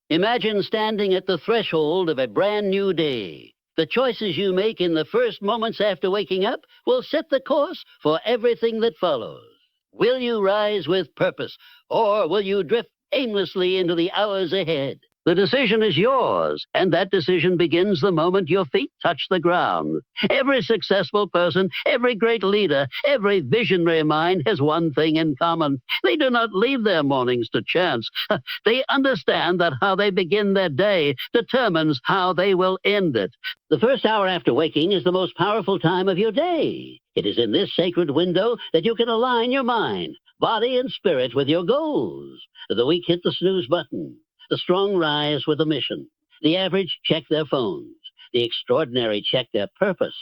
Imagine standing at the threshold of a brand new day. The choices you make in the first moments after waking up will set the course for everything that follows. Will you rise with purpose, or will you drift aimlessly into the hours ahead? The decision is yours, and that decision begins the moment your feet touch the ground. Every successful person, every great leader, every visionary mind has one thing in common. They do not leave their mornings to chance. They understand that how they begin their day determines how they will end it. The first hour after waking is the most powerful time of your day. It is in this sacred window that you can align your mind, body, and spirit with your goals. The weak hit the snooze button. The strong rise with a mission. The average check their phones. The extraordinary check their purpose.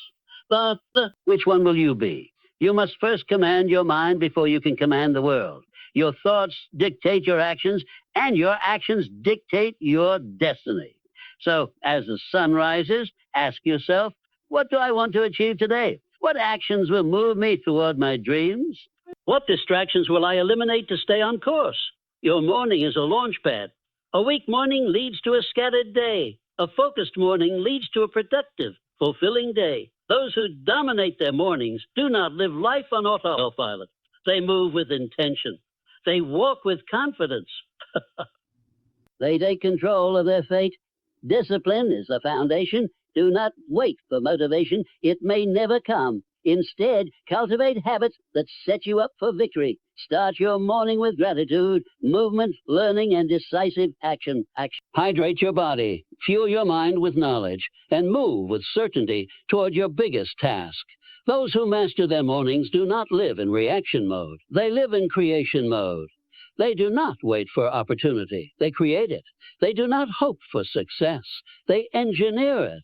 But which one will you be? You must first command your mind before you can command the world. Your thoughts dictate your actions, and your actions dictate your destiny. So, as the sun rises, ask yourself, what do I want to achieve today? What actions will move me toward my dreams? What distractions will I eliminate to stay on course? Your morning is a launch pad. A weak morning leads to a scattered day. A focused morning leads to a productive, fulfilling day. Those who dominate their mornings do not live life on autopilot. They move with intention. They walk with confidence. They take control of their fate. Discipline is the foundation. Do not wait for motivation. It may never come. Instead, cultivate habits that set you up for victory. Start your morning with gratitude, movement, learning, and decisive action. Hydrate your body, fuel your mind with knowledge, and move with certainty toward your biggest task. Those who master their mornings do not live in reaction mode. They live in creation mode. They do not wait for opportunity. They create it. They do not hope for success. They engineer it.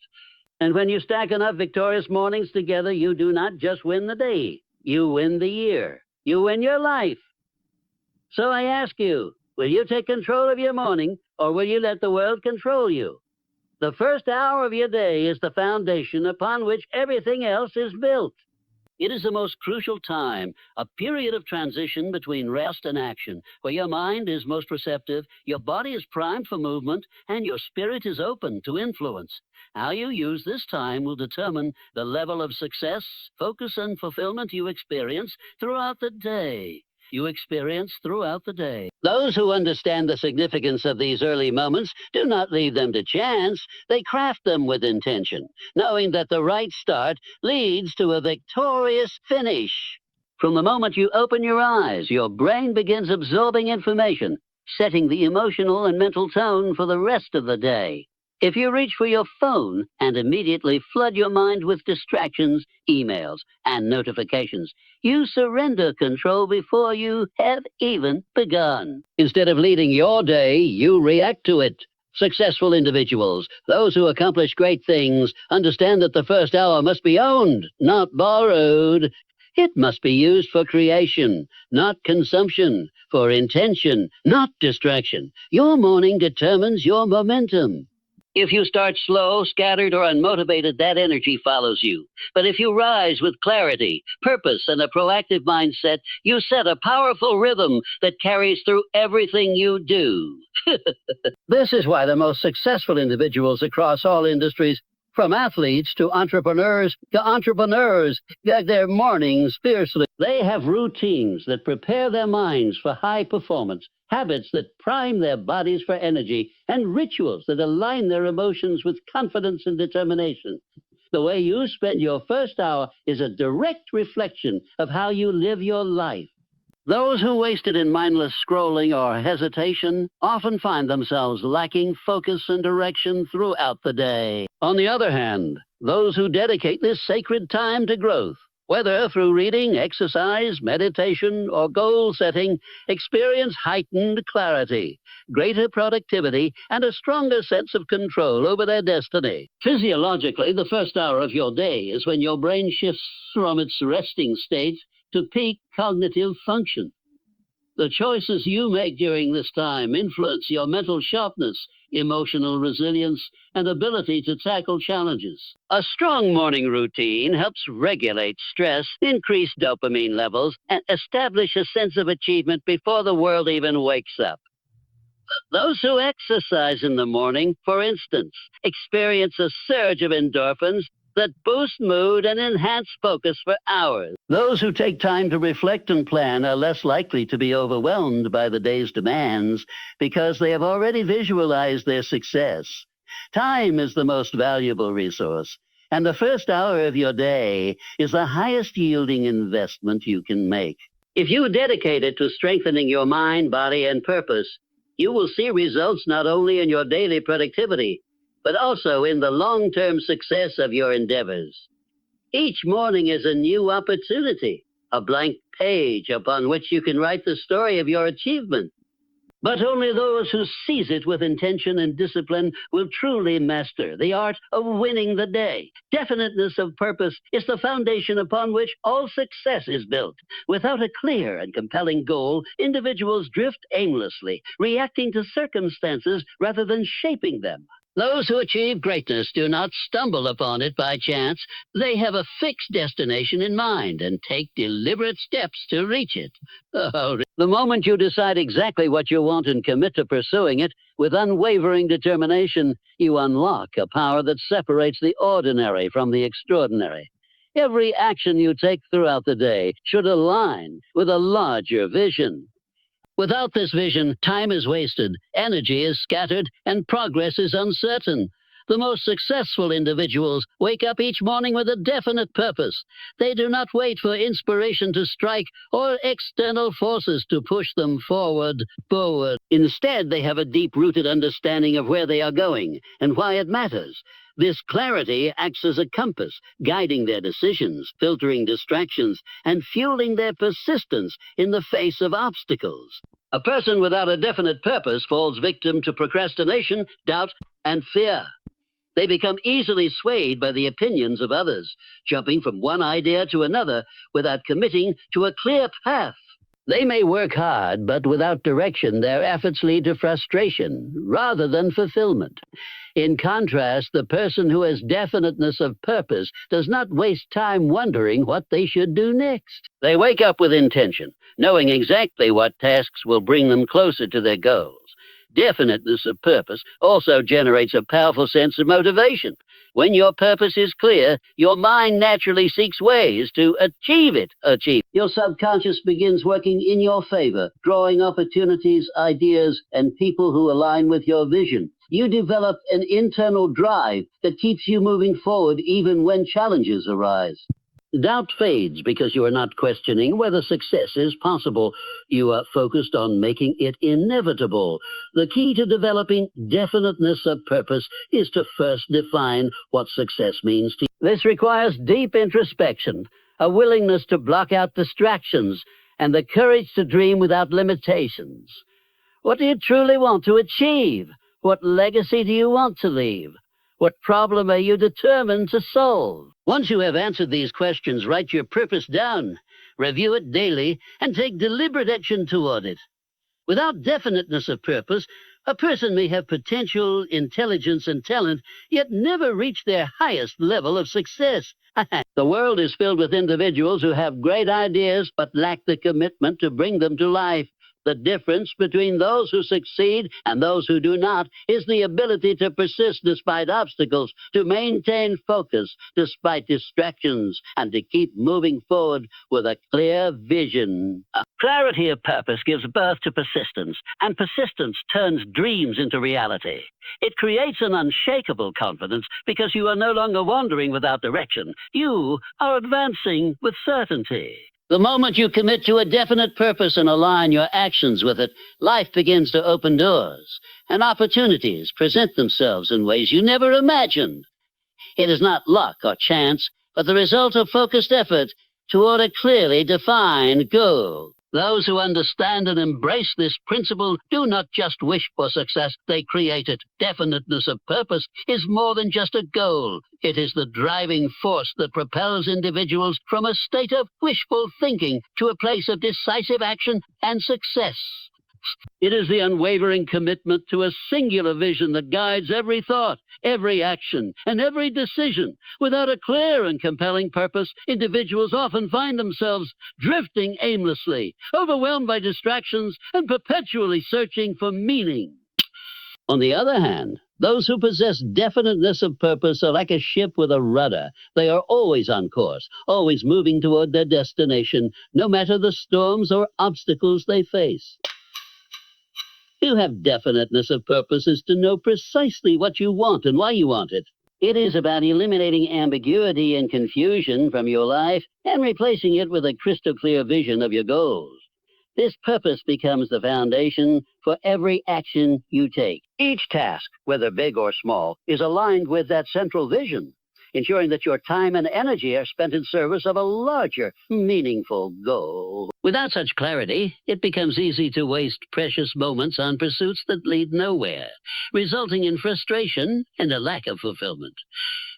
And when you stack enough victorious mornings together, you do not just win the day. You win the year. You win your life. So I ask you, will you take control of your morning, or will you let the world control you? The first hour of your day is the foundation upon which everything else is built. It is the most crucial time, a period of transition between rest and action, where your mind is most receptive, your body is primed for movement, and your spirit is open to influence. How you use this time will determine the level of success, focus, and fulfillment you experience throughout the day. Those who understand the significance of these early moments do not leave them to chance. They craft them with intention, knowing that the right start leads to a victorious finish. From the moment you open your eyes, your brain begins absorbing information, setting the emotional and mental tone for the rest of the day. If you reach for your phone and immediately flood your mind with distractions, emails, and notifications, you surrender control before you have even begun. Instead of leading your day, you react to it. Successful individuals, those who accomplish great things, understand that the first hour must be owned, not borrowed. It must be used for creation, not consumption, for intention, not distraction. Your morning determines your momentum. If you start slow, scattered, or unmotivated, that energy follows you. But if you rise with clarity, purpose, and a proactive mindset, you set a powerful rhythm that carries through everything you do. This is why the most successful individuals across all industries, from athletes to entrepreneurs, gag their mornings fiercely. They have routines that prepare their minds for high performance, habits that prime their bodies for energy, and rituals that align their emotions with confidence and determination. The way you spend your first hour is a direct reflection of how you live your life. Those who waste it in mindless scrolling or hesitation often find themselves lacking focus and direction throughout the day. On the other hand, those who dedicate this sacred time to growth, whether through reading, exercise, meditation, or goal setting, experience heightened clarity, greater productivity, and a stronger sense of control over their destiny. Physiologically, the first hour of your day is when your brain shifts from its resting state to peak cognitive function. The choices you make during this time influence your mental sharpness, emotional resilience, and ability to tackle challenges. A strong morning routine helps regulate stress, increase dopamine levels, and establish a sense of achievement before the world even wakes up. Those who exercise in the morning, for instance, experience a surge of endorphins that boost mood and enhance focus for hours. Those who take time to reflect and plan are less likely to be overwhelmed by the day's demands because they have already visualized their success. Time is the most valuable resource, and the first hour of your day is the highest yielding investment you can make. If you dedicate it to strengthening your mind, body, and purpose, you will see results not only in your daily productivity, but also in the long-term success of your endeavors. Each morning is a new opportunity, a blank page upon which you can write the story of your achievement. But only those who seize it with intention and discipline will truly master the art of winning the day. Definiteness of purpose is the foundation upon which all success is built. Without a clear and compelling goal, individuals drift aimlessly, reacting to circumstances rather than shaping them. Those who achieve greatness do not stumble upon it by chance. They have a fixed destination in mind and take deliberate steps to reach it. The moment you decide exactly what you want and commit to pursuing it with unwavering determination, you unlock a power that separates the ordinary from the extraordinary. Every action you take throughout the day should align with a larger vision. Without this vision, time is wasted, energy is scattered, and progress is uncertain. The most successful individuals wake up each morning with a definite purpose. They do not wait for inspiration to strike or external forces to push them forward. Instead, they have a deep-rooted understanding of where they are going and why it matters. This clarity acts as a compass, guiding their decisions, filtering distractions, and fueling their persistence in the face of obstacles. A person without a definite purpose falls victim to procrastination, doubt, and fear. They become easily swayed by the opinions of others, jumping from one idea to another without committing to a clear path. They may work hard, but without direction, their efforts lead to frustration rather than fulfillment. In contrast, the person who has definiteness of purpose does not waste time wondering what they should do next. They wake up with intention, knowing exactly what tasks will bring them closer to their goals. Definiteness of purpose also generates a powerful sense of motivation. When your purpose is clear, your mind naturally seeks ways to achieve it. Your subconscious begins working in your favor, drawing opportunities, ideas, and people who align with your vision. You develop an internal drive that keeps you moving forward even when challenges arise. Doubt fades because you are not questioning whether success is possible. You are focused on making it inevitable. The key to developing definiteness of purpose is to first define what success means to you. This requires deep introspection, a willingness to block out distractions, and the courage to dream without limitations. What do you truly want to achieve? What legacy do you want to leave? What problem are you determined to solve? Once you have answered these questions, write your purpose down, review it daily, and take deliberate action toward it. Without definiteness of purpose, a person may have potential, intelligence, and talent, yet never reach their highest level of success. The world is filled with individuals who have great ideas but lack the commitment to bring them to life. The difference between those who succeed and those who do not is the ability to persist despite obstacles, to maintain focus despite distractions, and to keep moving forward with a clear vision. Clarity of purpose gives birth to persistence, and persistence turns dreams into reality. It creates an unshakable confidence because you are no longer wandering without direction. You are advancing with certainty. The moment you commit to a definite purpose and align your actions with it, life begins to open doors, and opportunities present themselves in ways you never imagined. It is not luck or chance, but the result of focused effort toward a clearly defined goal. Those who understand and embrace this principle do not just wish for success, they create it. Definiteness of purpose is more than just a goal. It is the driving force that propels individuals from a state of wishful thinking to a place of decisive action and success. It is the unwavering commitment to a singular vision that guides every thought, every action, and every decision. Without a clear and compelling purpose, individuals often find themselves drifting aimlessly, overwhelmed by distractions, and perpetually searching for meaning. On the other hand, those who possess definiteness of purpose are like a ship with a rudder. They are always on course, always moving toward their destination, no matter the storms or obstacles they face. To have definiteness of purpose is to know precisely what you want and why you want it. It is about eliminating ambiguity and confusion from your life and replacing it with a crystal clear vision of your goals. This purpose becomes the foundation for every action you take. Each task, whether big or small, is aligned with that central vision, ensuring that your time and energy are spent in service of a larger, meaningful goal. Without such clarity, it becomes easy to waste precious moments on pursuits that lead nowhere, resulting in frustration and a lack of fulfillment.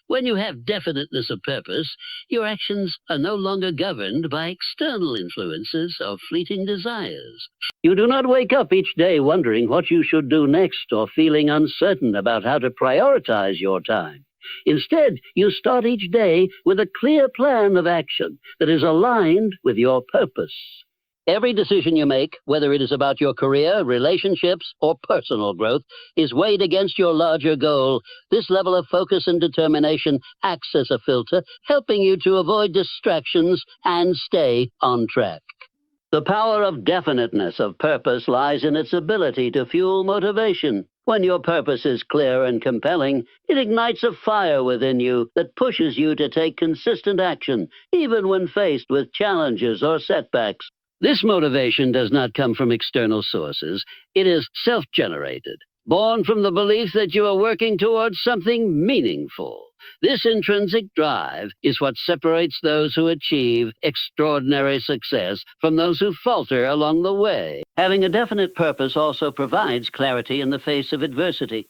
When you have definiteness of purpose, your actions are no longer governed by external influences or fleeting desires. You do not wake up each day wondering what you should do next or feeling uncertain about how to prioritize your time. Instead, you start each day with a clear plan of action that is aligned with your purpose. Every decision you make, whether it is about your career, relationships, or personal growth, is weighed against your larger goal. This level of focus and determination acts as a filter, helping you to avoid distractions and stay on track. The power of definiteness of purpose lies in its ability to fuel motivation. When your purpose is clear and compelling, it ignites a fire within you that pushes you to take consistent action, even when faced with challenges or setbacks. This motivation does not come from external sources. It is self-generated, born from the belief that you are working towards something meaningful. This intrinsic drive is what separates those who achieve extraordinary success from those who falter along the way. Having a definite purpose also provides clarity in the face of adversity.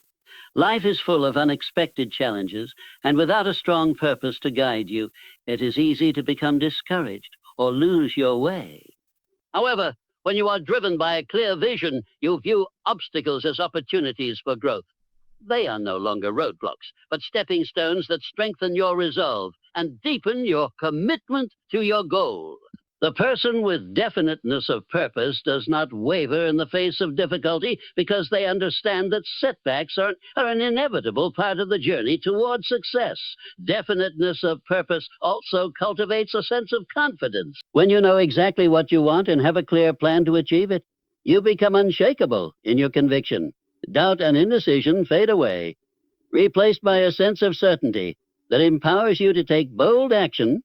Life is full of unexpected challenges, and without a strong purpose to guide you, it is easy to become discouraged or lose your way. However, when you are driven by a clear vision, you view obstacles as opportunities for growth. They are no longer roadblocks, but stepping stones that strengthen your resolve and deepen your commitment to your goal. The person with definiteness of purpose does not waver in the face of difficulty because they understand that setbacks are an inevitable part of the journey toward success. Definiteness of purpose also cultivates a sense of confidence. When you know exactly what you want and have a clear plan to achieve it, you become unshakable in your conviction. Doubt and indecision fade away, replaced by a sense of certainty that empowers you to take bold action.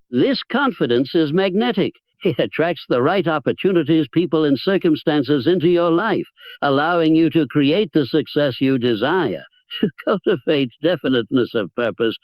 This confidence is magnetic. It attracts the right opportunities, people, and circumstances into your life, allowing you to create the success you desire. To cultivate definiteness of purpose,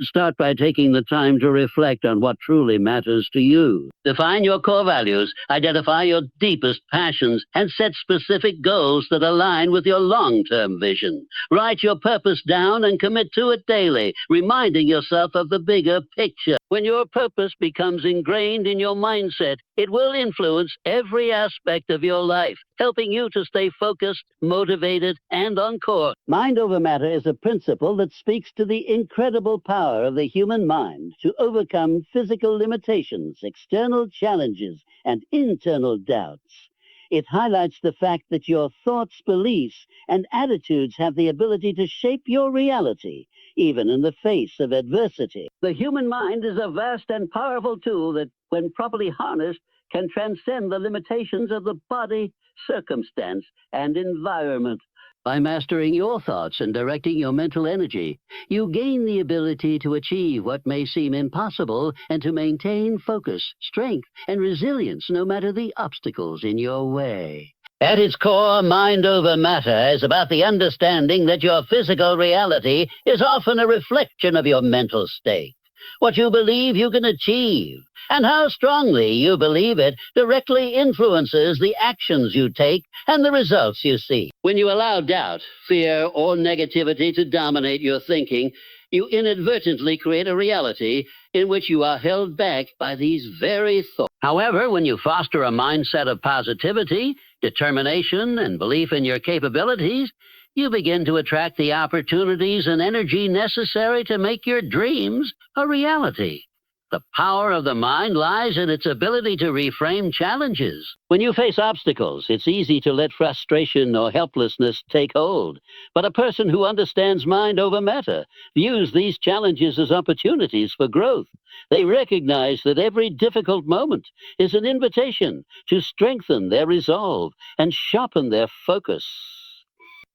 start by taking the time to reflect on what truly matters to you. Define your core values, identify your deepest passions, and set specific goals that align with your long-term vision. Write your purpose down and commit to it daily, reminding yourself of the bigger picture. When your purpose becomes ingrained in your mindset, it will influence every aspect of your life, helping you to stay focused, motivated, and on course. Mind over matter is a principle that speaks to the incredible power of the human mind to overcome physical limitations, external challenges, and internal doubts. It highlights the fact that your thoughts, beliefs, and attitudes have the ability to shape your reality, even in the face of adversity. The human mind is a vast and powerful tool that, when properly harnessed, can transcend the limitations of the body, circumstance, and environment. By mastering your thoughts and directing your mental energy, you gain the ability to achieve what may seem impossible and to maintain focus, strength, and resilience no matter the obstacles in your way. At its core, mind over matter is about the understanding that your physical reality is often a reflection of your mental state. What you believe you can achieve, and how strongly you believe it, directly influences the actions you take and the results you see. When you allow doubt, fear, or negativity to dominate your thinking, you inadvertently create a reality in which you are held back by these very thoughts. However, when you foster a mindset of positivity, determination, and belief in your capabilities, you begin to attract the opportunities and energy necessary to make your dreams a reality. The power of the mind lies in its ability to reframe challenges. When you face obstacles, it's easy to let frustration or helplessness take hold. But a person who understands mind over matter views these challenges as opportunities for growth. They recognize that every difficult moment is an invitation to strengthen their resolve and sharpen their focus.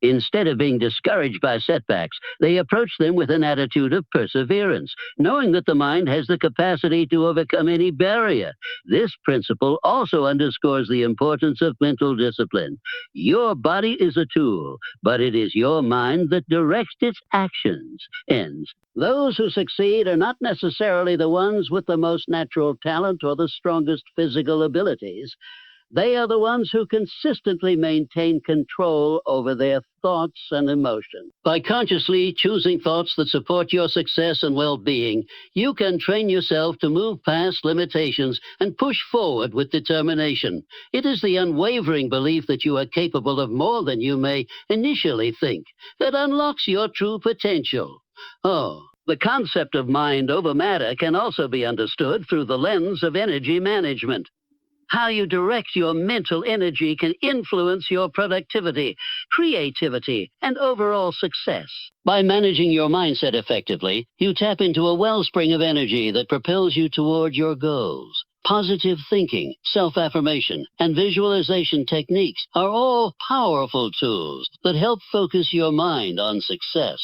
Instead of being discouraged by setbacks, they approach them with an attitude of perseverance, knowing that the mind has the capacity to overcome any barrier. This principle also underscores the importance of mental discipline. Your body is a tool, but it is your mind that directs its actions. Ends. Those who succeed are not necessarily the ones with the most natural talent or the strongest physical abilities. They are the ones who consistently maintain control over their thoughts and emotions. By consciously choosing thoughts that support your success and well-being, you can train yourself to move past limitations and push forward with determination. It is the unwavering belief that you are capable of more than you may initially think that unlocks your true potential. The concept of mind over matter can also be understood through the lens of energy management. How you direct your mental energy can influence your productivity, creativity, and overall success. By managing your mindset effectively, you tap into a wellspring of energy that propels you toward your goals. Positive thinking, self-affirmation, and visualization techniques are all powerful tools that help focus your mind on success.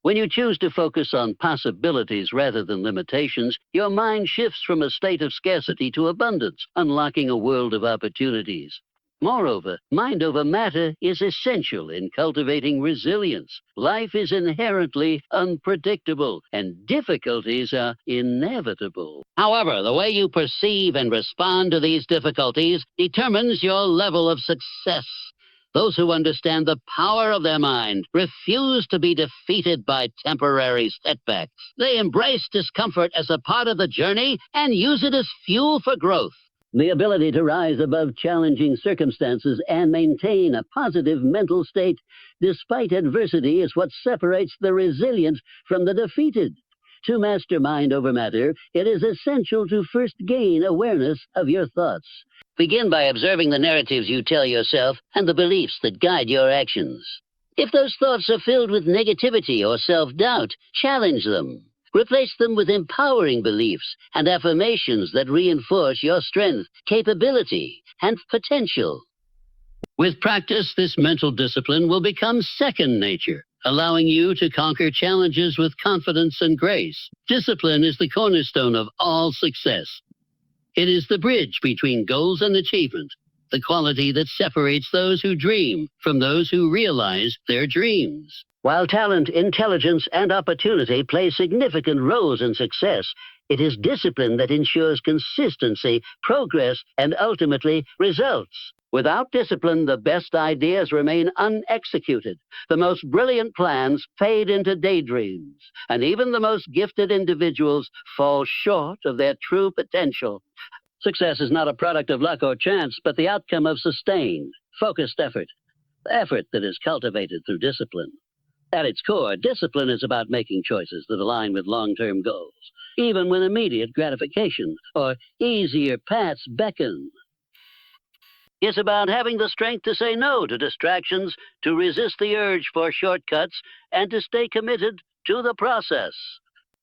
When you choose to focus on possibilities rather than limitations, your mind shifts from a state of scarcity to abundance, unlocking a world of opportunities. Moreover, mind over matter is essential in cultivating resilience. Life is inherently unpredictable, and difficulties are inevitable. However, the way you perceive and respond to these difficulties determines your level of success. Those who understand the power of their mind refuse to be defeated by temporary setbacks. They embrace discomfort as a part of the journey and use it as fuel for growth. The ability to rise above challenging circumstances and maintain a positive mental state despite adversity is what separates the resilient from the defeated. To master mind over matter, it is essential to first gain awareness of your thoughts. Begin by observing the narratives you tell yourself and the beliefs that guide your actions. If those thoughts are filled with negativity or self-doubt, challenge them. Replace them with empowering beliefs and affirmations that reinforce your strength, capability, and potential. With practice, this mental discipline will become second nature, allowing you to conquer challenges with confidence and grace. Discipline is the cornerstone of all success. It is the bridge between goals and achievement, the quality that separates those who dream from those who realize their dreams. While talent, intelligence, and opportunity play significant roles in success, it is discipline that ensures consistency, progress, and ultimately results. Without discipline, the best ideas remain unexecuted. The most brilliant plans fade into daydreams, and even the most gifted individuals fall short of their true potential. Success is not a product of luck or chance, but the outcome of sustained, focused effort that is cultivated through discipline. At its core, discipline is about making choices that align with long-term goals, even when immediate gratification or easier paths beckon. It's about having the strength to say no to distractions, to resist the urge for shortcuts, and to stay committed to the process.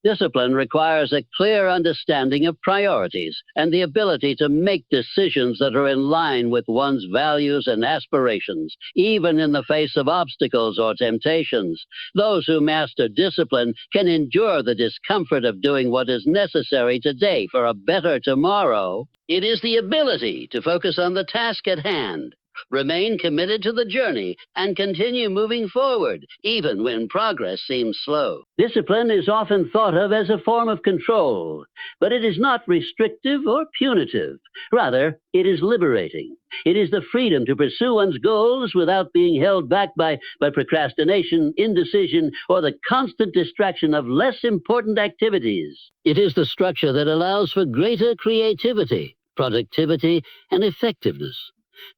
Discipline requires a clear understanding of priorities and the ability to make decisions that are in line with one's values and aspirations, even in the face of obstacles or temptations. Those who master discipline can endure the discomfort of doing what is necessary today for a better tomorrow. It is the ability to focus on the task at hand, remain committed to the journey, and continue moving forward, even when progress seems slow. Discipline is often thought of as a form of control, but it is not restrictive or punitive. Rather, it is liberating. It is the freedom to pursue one's goals without being held back by procrastination, indecision, or the constant distraction of less important activities. It is the structure that allows for greater creativity, productivity, and effectiveness.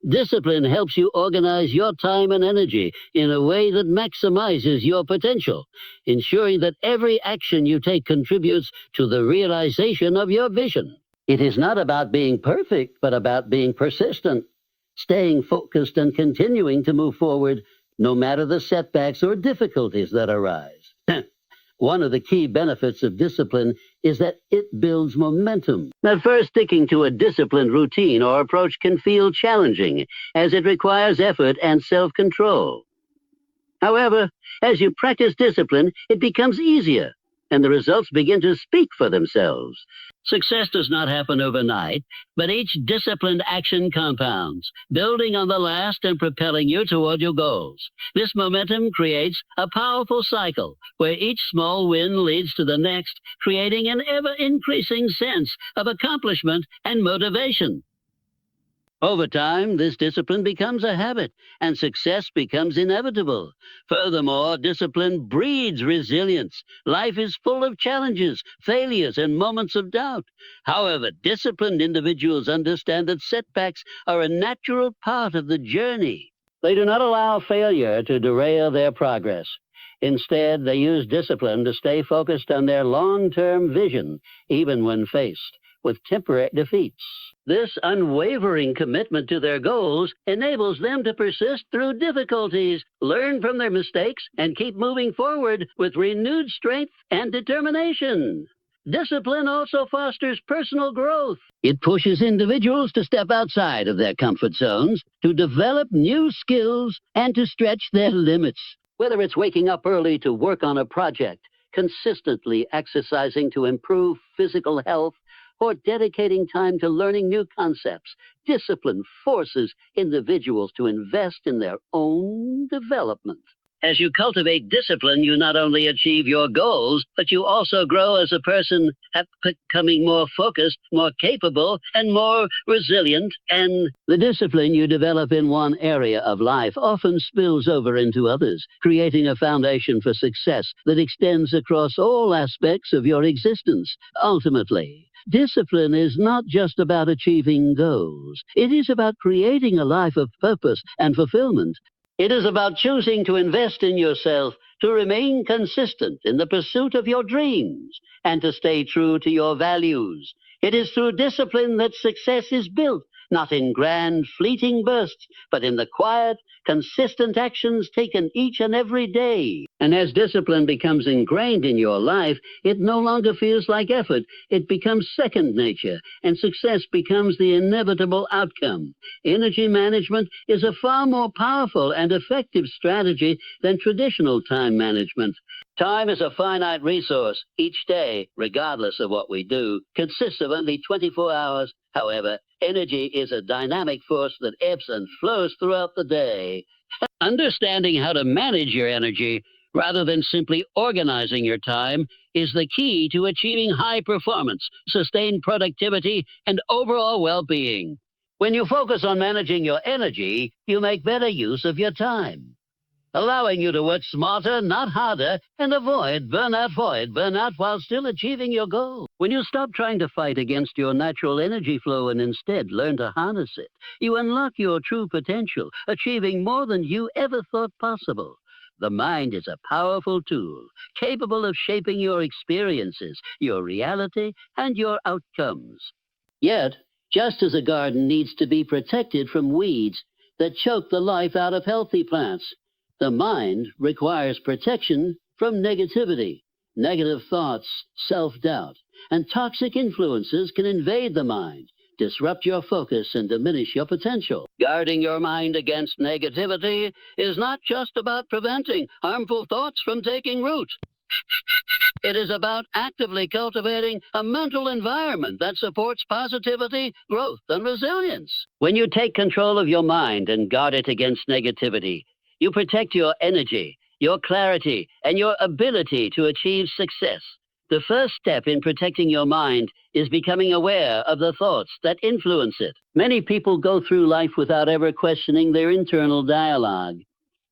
Discipline helps you organize your time and energy in a way that maximizes your potential, ensuring that every action you take contributes to the realization of your vision. It is not about being perfect, but about being persistent, staying focused and continuing to move forward no matter the setbacks or difficulties that arise. One of the key benefits of discipline is that it builds momentum. At first, sticking to a disciplined routine or approach can feel challenging, as it requires effort and self-control. However, as you practice discipline, it becomes easier, and the results begin to speak for themselves. Success does not happen overnight, but each disciplined action compounds, building on the last and propelling you toward your goals. This momentum creates a powerful cycle where each small win leads to the next, creating an ever-increasing sense of accomplishment and motivation. Over time, this discipline becomes a habit, and success becomes inevitable. Furthermore, discipline breeds resilience. Life is full of challenges, failures, and moments of doubt. However, disciplined individuals understand that setbacks are a natural part of the journey. They do not allow failure to derail their progress. Instead, they use discipline to stay focused on their long-term vision, even when faced with temporary defeats. This unwavering commitment to their goals enables them to persist through difficulties, learn from their mistakes, and keep moving forward with renewed strength and determination. Discipline also fosters personal growth. It pushes individuals to step outside of their comfort zones, to develop new skills, and to stretch their limits. Whether it's waking up early to work on a project, consistently exercising to improve physical health, or dedicating time to learning new concepts, discipline forces individuals to invest in their own development. As you cultivate discipline, you not only achieve your goals, but you also grow as a person, becoming more focused, more capable, and more resilient. And the discipline you develop in one area of life often spills over into others, creating a foundation for success that extends across all aspects of your existence. Ultimately, discipline is not just about achieving goals. It is about creating a life of purpose and fulfillment. It is about choosing to invest in yourself, to remain consistent in the pursuit of your dreams, and to stay true to your values. It is through discipline that success is built, not in grand, fleeting bursts, but in the quiet, consistent actions taken each and every day. And as discipline becomes ingrained in your life, it no longer feels like effort. It becomes second nature, and success becomes the inevitable outcome. Energy management is a far more powerful and effective strategy than traditional time management. Time is a finite resource. Each day, regardless of what we do, consists of only 24 hours. However, energy is a dynamic force that ebbs and flows throughout the day. Understanding how to manage your energy rather than simply organizing your time is the key to achieving high performance, sustained productivity, and overall well-being. When you focus on managing your energy, you make better use of your time, allowing you to work smarter, not harder, and avoid burnout while still achieving your goal. When you stop trying to fight against your natural energy flow and instead learn to harness it, you unlock your true potential, achieving more than you ever thought possible. The mind is a powerful tool, capable of shaping your experiences, your reality, and your outcomes. Yet, just as a garden needs to be protected from weeds that choke the life out of healthy plants, the mind requires protection from negativity. Negative thoughts, self-doubt, and toxic influences can invade the mind, disrupt your focus, and diminish your potential. Guarding your mind against negativity is not just about preventing harmful thoughts from taking root. It is about actively cultivating a mental environment that supports positivity, growth, and resilience. When you take control of your mind and guard it against negativity, you protect your energy, your clarity, and your ability to achieve success. The first step in protecting your mind is becoming aware of the thoughts that influence it. Many people go through life without ever questioning their internal dialogue.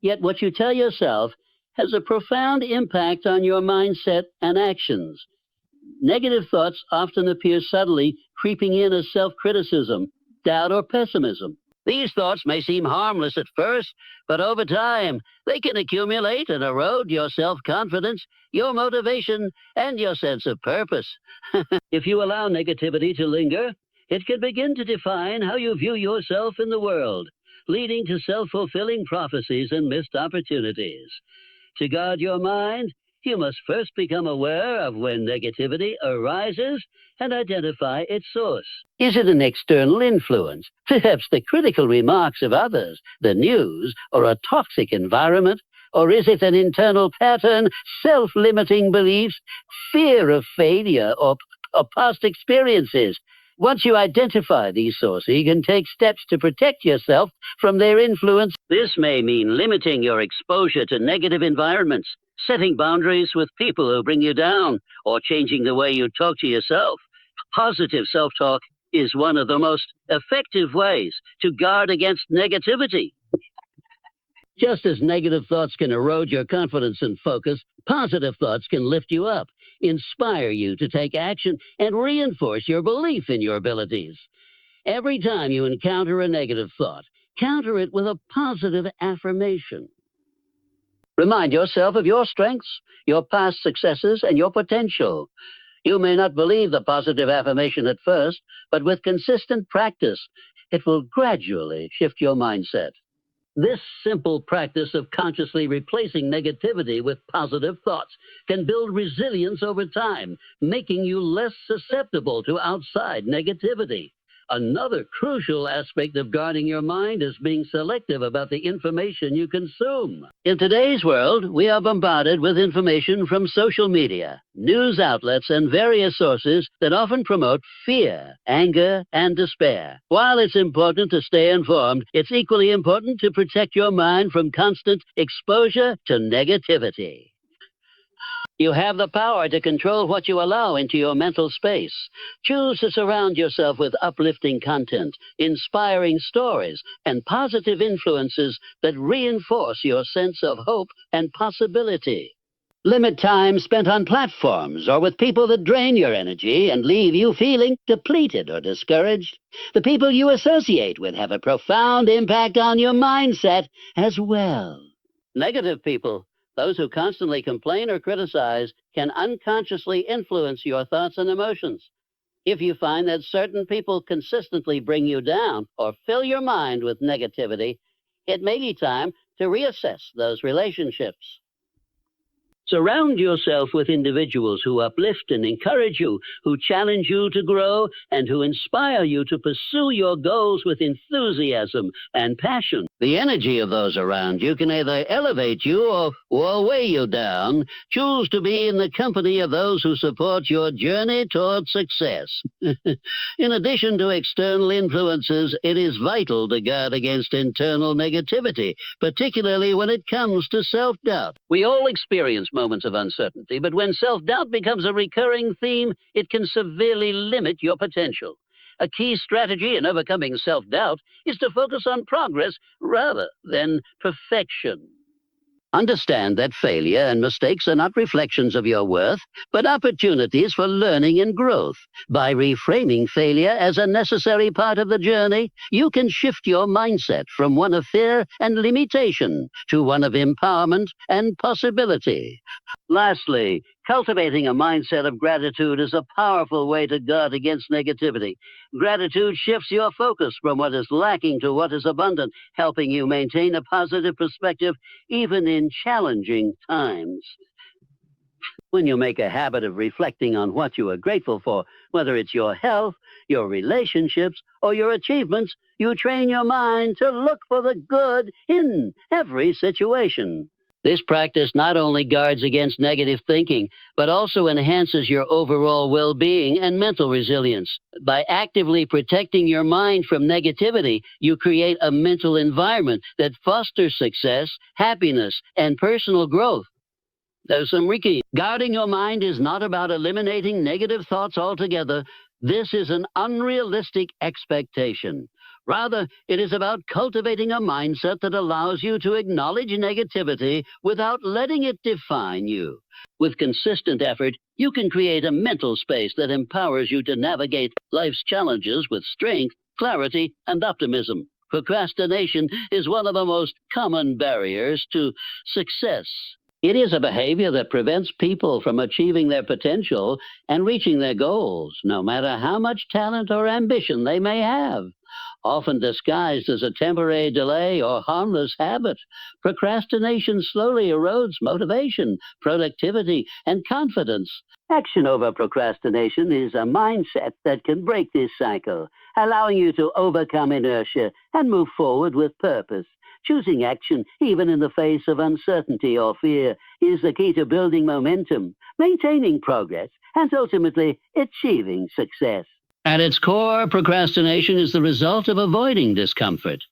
Yet what you tell yourself has a profound impact on your mindset and actions. Negative thoughts often appear subtly, creeping in as self-criticism, doubt, or pessimism. These thoughts may seem harmless at first, but over time, they can accumulate and erode your self-confidence, your motivation, and your sense of purpose. If you allow negativity to linger, it can begin to define how you view yourself in the world, leading to self-fulfilling prophecies and missed opportunities. To guard your mind, you must first become aware of when negativity arises and identify its source. Is it an external influence, perhaps the critical remarks of others, the news, or a toxic environment? Or is it an internal pattern, self-limiting beliefs, fear of failure, or past experiences? Once you identify these sources, you can take steps to protect yourself from their influence. This may mean limiting your exposure to negative environments, setting boundaries with people who bring you down, or changing the way you talk to yourself. Positive self-talk is one of the most effective ways to guard against negativity. Just as negative thoughts can erode your confidence and focus, positive thoughts can lift you up, inspire you to take action, and reinforce your belief in your abilities. Every time you encounter a negative thought, counter it with a positive affirmation. Remind yourself of your strengths, your past successes, and your potential. You may not believe the positive affirmation at first, but with consistent practice, it will gradually shift your mindset. This simple practice of consciously replacing negativity with positive thoughts can build resilience over time, making you less susceptible to outside negativity. Another crucial aspect of guarding your mind is being selective about the information you consume. In today's world, we are bombarded with information from social media, news outlets, and various sources that often promote fear, anger, and despair. While it's important to stay informed, it's equally important to protect your mind from constant exposure to negativity. You have the power to control what you allow into your mental space. Choose to surround yourself with uplifting content, inspiring stories, and positive influences that reinforce your sense of hope and possibility. Limit time spent on platforms or with people that drain your energy and leave you feeling depleted or discouraged. The people you associate with have a profound impact on your mindset as well. Negative people, those who constantly complain or criticize, can unconsciously influence your thoughts and emotions. If you find that certain people consistently bring you down or fill your mind with negativity, it may be time to reassess those relationships. Surround yourself with individuals who uplift and encourage you, who challenge you to grow, and who inspire you to pursue your goals with enthusiasm and passion. The energy of those around you can either elevate you or weigh you down. Choose to be in the company of those who support your journey toward success. In addition to external influences, it is vital to guard against internal negativity, particularly when it comes to self-doubt. We all experience moments of uncertainty, but when self-doubt becomes a recurring theme, it can severely limit your potential. A key strategy in overcoming self-doubt is to focus on progress rather than perfection. Understand that failure and mistakes are not reflections of your worth, but opportunities for learning and growth. By reframing failure as a necessary part of the journey, you can shift your mindset from one of fear and limitation to one of empowerment and possibility. Lastly, cultivating a mindset of gratitude is a powerful way to guard against negativity. Gratitude shifts your focus from what is lacking to what is abundant, helping you maintain a positive perspective even in challenging times. When you make a habit of reflecting on what you are grateful for, whether it's your health, your relationships, or your achievements, you train your mind to look for the good in every situation. This practice not only guards against negative thinking, but also enhances your overall well-being and mental resilience. By actively protecting your mind from negativity, you create a mental environment that fosters success, happiness, and personal growth. There's some Ricky. Guarding your mind is not about eliminating negative thoughts altogether. This is an unrealistic expectation. Rather, it is about cultivating a mindset that allows you to acknowledge negativity without letting it define you. With consistent effort, you can create a mental space that empowers you to navigate life's challenges with strength, clarity, and optimism. Procrastination is one of the most common barriers to success. It is a behavior that prevents people from achieving their potential and reaching their goals, no matter how much talent or ambition they may have. Often disguised as a temporary delay or harmless habit, procrastination slowly erodes motivation, productivity, and confidence. Action over procrastination is a mindset that can break this cycle, allowing you to overcome inertia and move forward with purpose. Choosing action, even in the face of uncertainty or fear, is the key to building momentum, maintaining progress, and ultimately achieving success. At its core, procrastination is the result of avoiding discomfort.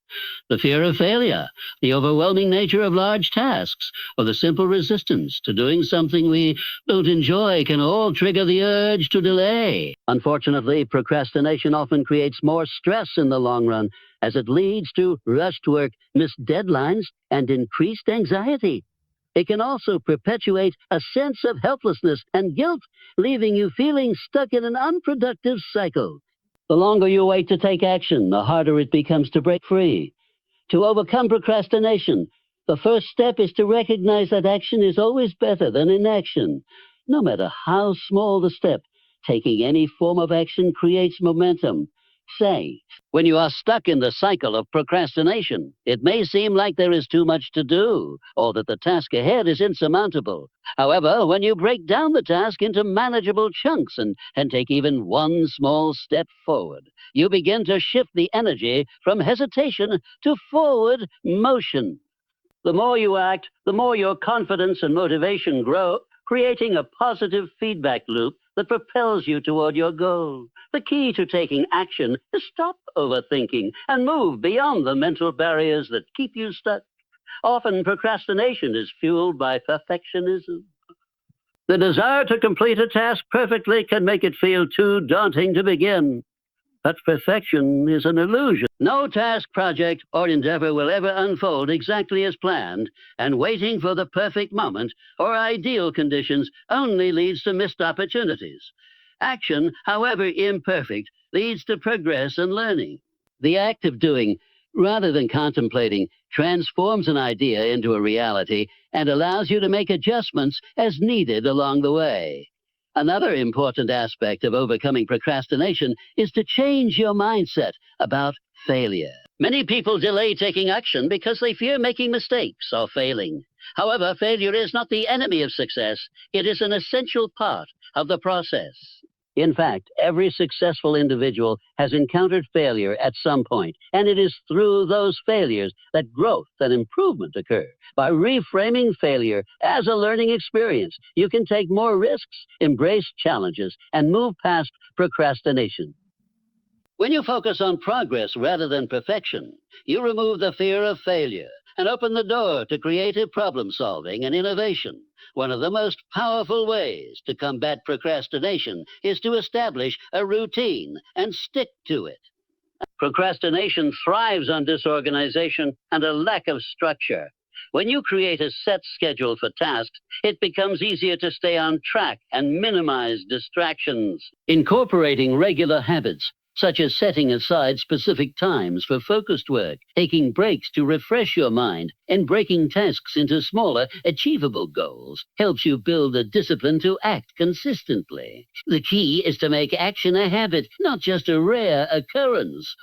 The fear of failure, the overwhelming nature of large tasks, or the simple resistance to doing something we don't enjoy can all trigger the urge to delay. Unfortunately, procrastination often creates more stress in the long run, as it leads to rushed work, missed deadlines, and increased anxiety. It can also perpetuate a sense of helplessness and guilt, leaving you feeling stuck in an unproductive cycle. The longer you wait to take action, the harder it becomes to break free. To overcome procrastination, the first step is to recognize that action is always better than inaction. No matter how small the step, taking any form of action creates momentum. Say, when you are stuck in the cycle of procrastination, it may seem like there is too much to do, or that the task ahead is insurmountable. However, when you break down the task into manageable chunks and take even one small step forward, you begin to shift the energy from hesitation to forward motion. The more you act, the more your confidence and motivation grow, creating a positive feedback loop that propels you toward your goal. The key to taking action is stop overthinking and move beyond the mental barriers that keep you stuck. Often procrastination is fueled by perfectionism. The desire to complete a task perfectly can make it feel too daunting to begin. But perfection is an illusion. No task, project, or endeavor will ever unfold exactly as planned, and waiting for the perfect moment or ideal conditions only leads to missed opportunities. Action, however imperfect, leads to progress and learning. The act of doing, rather than contemplating, transforms an idea into a reality and allows you to make adjustments as needed along the way. Another important aspect of overcoming procrastination is to change your mindset about failure. Many people delay taking action because they fear making mistakes or failing. However, failure is not the enemy of success. It is an essential part of the process. In fact, every successful individual has encountered failure at some point, and it is through those failures that growth and improvement occur. By reframing failure as a learning experience, you can take more risks, embrace challenges, and move past procrastination. When you focus on progress rather than perfection, you remove the fear of failure and open the door to creative problem solving and innovation. One of the most powerful ways to combat procrastination is to establish a routine and stick to it. Procrastination thrives on disorganization and a lack of structure. When you create a set schedule for tasks, it becomes easier to stay on track and minimize distractions. Incorporating regular habits, such as setting aside specific times for focused work, taking breaks to refresh your mind, and breaking tasks into smaller, achievable goals, helps you build a discipline to act consistently. The key is to make action a habit, not just a rare occurrence.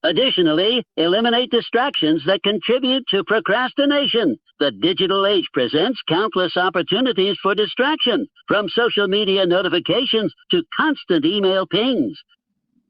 Additionally, eliminate distractions that contribute to procrastination. The digital age presents countless opportunities for distraction, from social media notifications to constant email pings.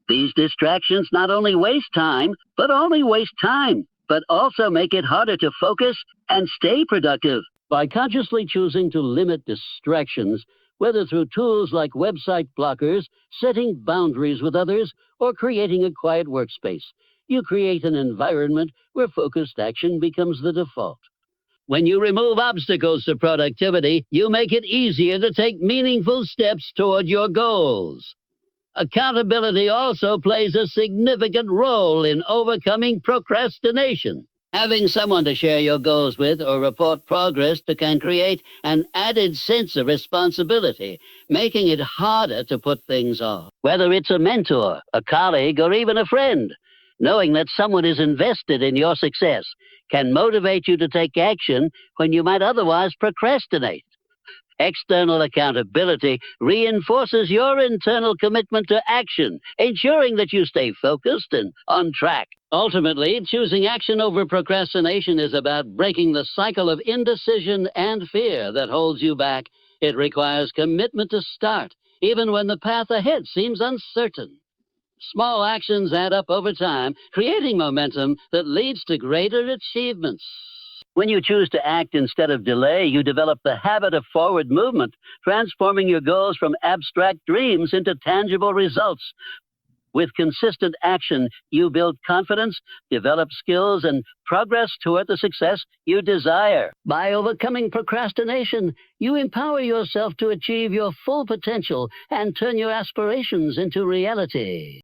These distractions not only waste time, but also make it harder to focus and stay productive. By consciously choosing to limit distractions, whether through tools like website blockers, setting boundaries with others, or creating a quiet workspace, you create an environment where focused action becomes the default. When you remove obstacles to productivity, you make it easier to take meaningful steps toward your goals. Accountability also plays a significant role in overcoming procrastination. Having someone to share your goals with or report progress can create an added sense of responsibility, making it harder to put things off. Whether it's a mentor, a colleague, or even a friend, Knowing that someone is invested in your success can motivate you to take action when you might otherwise procrastinate. External accountability reinforces your internal commitment to action, ensuring that you stay focused and on track. Ultimately, choosing action over procrastination is about breaking the cycle of indecision and fear that holds you back. It requires commitment to start, even when the path ahead seems uncertain. Small actions add up over time, creating momentum that leads to greater achievements. When you choose to act instead of delay, you develop the habit of forward movement, transforming your goals from abstract dreams into tangible results. With consistent action, you build confidence, develop skills, and progress toward the success you desire. By overcoming procrastination, you empower yourself to achieve your full potential and turn your aspirations into reality.